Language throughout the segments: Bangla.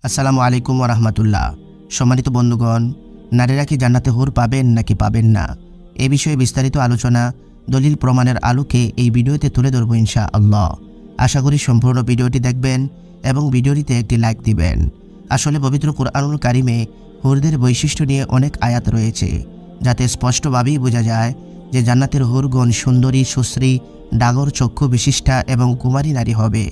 আসসালামু আলাইকুম ওয়া রাহমাতুল্লাহ। সম্মানিত বন্ধুগণ, নারীরা কি জান্নাতে হুর পাবেন নাকি পাবেন না, এ বিষয়ে বিস্তারিত আলোচনা দলিল প্রমাণের আলোকে এই ভিডিওতে তুলে ধরব ইনশাআল্লাহ। আশা করি সম্পূর্ণ ভিডিওটি দেখবেন এবং ভিডিওটিতে একটি লাইক দিবেন। আসলে পবিত্র কুরআনুল কারিমে হুরদের বৈশিষ্ট্য নিয়ে অনেক আয়াত রয়েছে, যাতে স্পষ্টভাবেই বোঝা যায় যে জান্নাতের হুরগণ সুন্দরী, সুশ্রী, ডাগর চক্ষু বিশিষ্টা এবং কুমারী নারী হবে।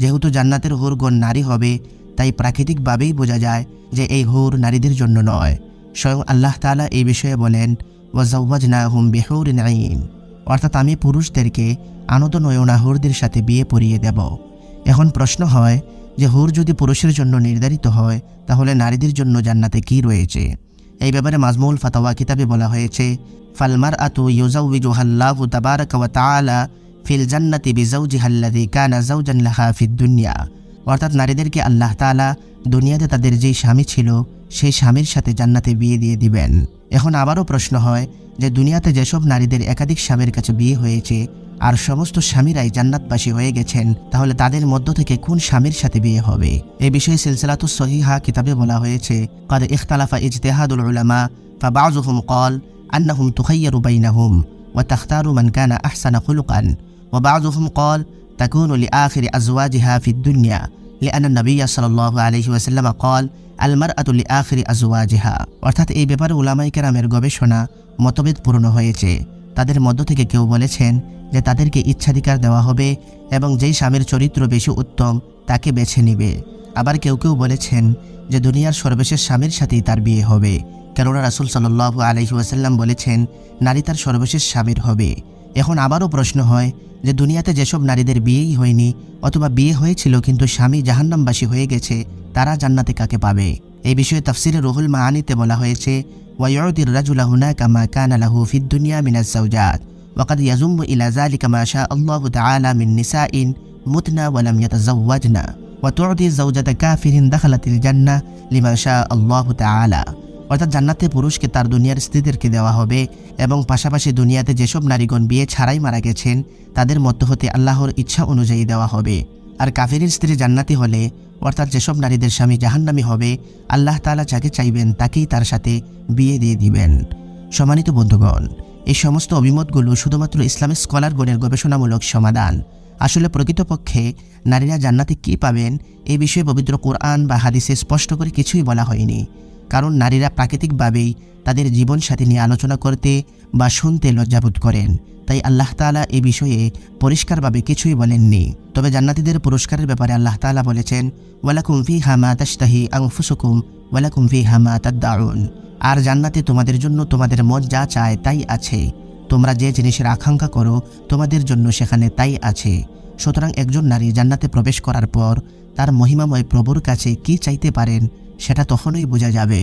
যেহেতু জান্নাতের হুরগণ নারী হবে, তাই প্রাকৃতিকভাবেই বোঝা যায় যে এই হুর নারীদের জন্য নয়। স্বয়ং আল্লাহ তাআলা এই বিষয়ে বলেন, ওয়াজাওয়াজনাহুম বিহুরিন আইন, অর্থাৎ আমি পুরুষদেরকে আনত নয়না হুরদের সাথে বিয়ে পরিয়ে দেব। এখন প্রশ্ন হয় যে হুর যদি পুরুষের জন্য নির্ধারিত হয়, তাহলে নারীদের জন্য জান্নাতে কি রয়েছে? এই ব্যাপারে মাজমুল ফাতাওয়া কিতাবে বলা হয়েছে, ফালমারআতু ইউজাউযুহাল্লাহু তাবারাকা ওয়া তাআলা ফিল জান্নাতি বিজাওজিহা আল্লাযী কানা যাওজান লাহা ফিদ দুনিয়া, অর্থাৎ নারীদেরকে আল্লাহ তাআলা দুনিয়াতে তাদের যেই স্বামী ছিল সেই স্বামীর সাথে জান্নাতে বিয়ে দিয়ে দিবেন। এখন আবারও প্রশ্ন হয় যে দুনিয়াতে যেসব নারীদের একাধিক স্বামীর কাছে বিয়ে হয়েছে আর সমস্ত স্বামীরাই জান্নাতবাসী হয়ে গেছেন, তাহলে তাদের মধ্য থেকে কোন স্বামীর সাথে বিয়ে হবে? এই বিষয়ে সিলসিলাতুস সহিহা কিতাবে বলা হয়েছে, ক্বাদ ইখতালাফা ইজতিহাদুল উলামা ফাবাযুহুম ক্বাল আন্নাহুম তুখায়্যারু বাইনাহুম ওয়া তাখতারু মান কানা আহসানা খুলুকান ওয়া বাযুহুম ক্বাল তাকুনু লিআখিরি আজওয়াজিহা ফিদ দুনিয়া লিআন্না নবিয়্য সাল্লাল্লাহু আলাইহি ওয়াসাল্লাম ক্বাল আল মারআতু লিআখিরি আজওয়াজিহা। অর্থাৎ এই ব্যাপারে উলামায়ে কেরামের গবেষণা মতভেদ পূর্ণ হয়েছে। তাদের মধ্য থেকে কেউ বলেছেন যে তাদেরকে ইচ্ছাধিকার দেওয়া হবে এবং যেই স্বামীর চরিত্র বেশি উত্তম তাকে বেছে নেবে। আবার কেউ কেউ বলেছেন যে দুনিয়ার সর্বশেষ স্বামীর সাথেই তার বিয়ে হবে, কেননা রাসূল সাল্লাল্লাহু আলাইহি ওয়াসাল্লাম বলেছেন নারী তার সর্বশেষ স্বামীর হবে। এখন আবারও প্রশ্ন হয় যে দুনিয়াতে যেসব নারীদের বিয়েই হয়নি অথবা বিয়ে হয়েছিল কিন্তু স্বামী জাহান্নামবাসী হয়ে গেছে, তারা জান্নাতে কাকে পাবে? এই বিষয়ে তাফসিরে রুহুল মাআনিতে বলা হয়েছে, ওয়ায়ুতির রাজুলা হুনাকা মা কানা লাহু ফিদ দুনিয়া মিনাজ যাওজাত ওয়াকাদ ইয়াজুম্মু ইলা যালিকা মা শা আল্লাহু তাআলা মিন নিসাইন মুতনা ওয়া লাম ইয়াতাযাওয়াজনা ওয়া তু'তি যাওজাতা কাফিরিন দাখালাতিল জান্নাহ লিমা শা আল্লাহু তাআলা। অর্থাৎ জান্নাতে পুরুষকে তার দুনিয়ার স্ত্রীদেরকে দেওয়া হবে এবং পাশাপাশি দুনিয়াতে যেসব নারীগণ বিয়ে ছাড়াই মারা গেছেন তাদের মধ্য হতে আল্লাহর ইচ্ছা অনুযায়ী দেওয়া হবে। আর কাফিরের স্ত্রী জান্নাতি হলে, অর্থাৎ যেসব নারীদের স্বামী জাহান্নামী হবে, আল্লাহ তাআলা যাকে চাইবেন তাকেই তার সাথে বিয়ে দিয়ে দিবেন। সম্মানিত বন্ধুগণ, এই সমস্ত অভিমতগুলো শুধুমাত্র ইসলামিক স্কলারগণের গবেষণামূলক সমাধান। আসলে প্রকৃতপক্ষে নারীরা জান্নাতে কী পাবেন এই বিষয়ে পবিত্র কোরআন বা হাদিসে স্পষ্ট করে কিছুই বলা হয়নি, কারণ নারীরা প্রাকৃতিকভাবেই তাদের জীবনসাথী নিয়ে আলোচনা করতে বা শুনতে লজ্জাবোধ করেন। তাই আল্লাহ তাআলা এই বিষয়ে পরিষ্কারভাবে কিছুই বলেননি। তবে জান্নাতীদের পুরস্কারের ব্যাপারে আল্লাহ তাআলা বলেছেন, ওয়ালাকুম ফিহা মা তাশতাহি আনফুসুকুম ওয়ালাকুম ফিহা মা তাদদাউন, আর জান্নাতে তোমাদের জন্য তোমাদের মন যা চায় তাই আছে, তোমরা যে জিনিসের আকাঙ্ক্ষা করো তোমাদের জন্য সেখানে তাই আছে। সুতরাং একজন নারী জান্নাতে প্রবেশ করার পর তার মহিমাময় প্রভুর কাছে কি চাইতে পারেন সেটা তখনই বোঝা যাবে।